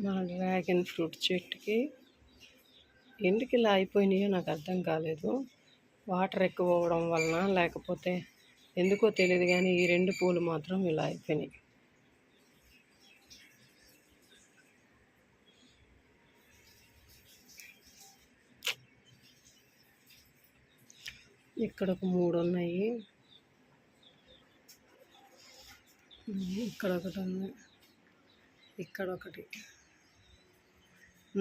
మన dragon fruit చెట్టుకి ఎందుకు ఇలా అయిపోయినాయో నాకు అర్థం కాలేదు. వాటర్ ఎక్కువ అవ్వడం వలన లేకపోతే ఎందుకో తెలియదు, కానీ ఈ 2 పూలు మాత్రం ఇలా అయిపోయినాయి. ఇక్కడ ఒక 3 ఉన్నాయి, ఇక్కడ ఒకటి ఉంది, ఇక్కడ ఒకటి.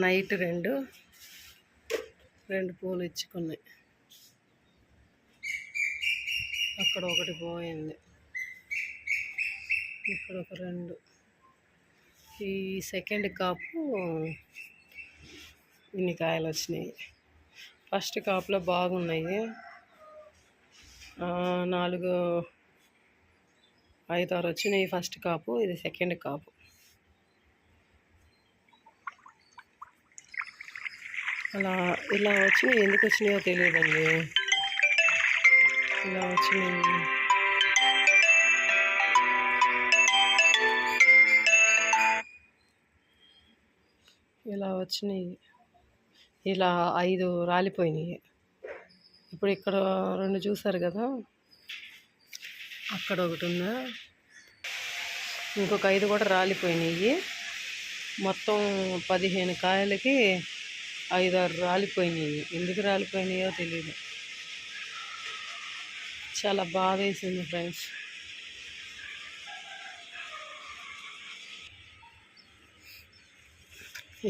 నైట్ 2 పూలు ఇచ్చుకున్నాయి. అక్కడ ఒకటి పోయింది, ఇక్కడ ఒక 2. ఈ సెకండ్ కాపు ఇన్ని కాయలు వచ్చినాయి. ఫస్ట్ కాపులో బాగున్నాయి, 4, 5, 6 వచ్చినాయి ఫస్ట్ కాపు. ఇది సెకండ్ కాపు. ఇలా వచ్చినాయి. ఎందుకు వచ్చినాయో తెలియదండి, ఇలా వచ్చినాయి. ఇలా వచ్చినాయి, ఇలా 5 రాలిపోయినాయి. ఇప్పుడు ఇక్కడ 2 చూసారు కదా, అక్కడ ఒకటి ఉందా, ఇంకొక 5 కూడా రాలిపోయినాయి. మొత్తం 15 కాయలకి 5, 6 రాలిపోయినాయి. ఎందుకు రాలిపోయినాయో తెలియదు. చాలా బాధ వేసింది ఫ్రెండ్స్.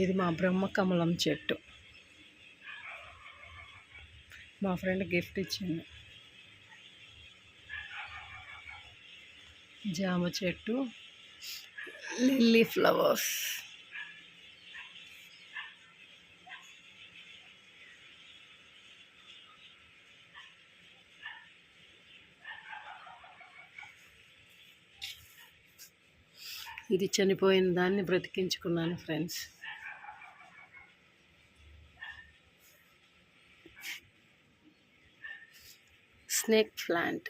ఇది మా బ్రహ్మకమలం చెట్టు, మా ఫ్రెండ్ గిఫ్ట్ ఇచ్చింది. జామ చెట్టు, లిల్లీ ఫ్లవర్స్. ఇది చనిపోయిన దాన్ని బ్రతికించుకున్నాను ఫ్రెండ్స్. Snake plant.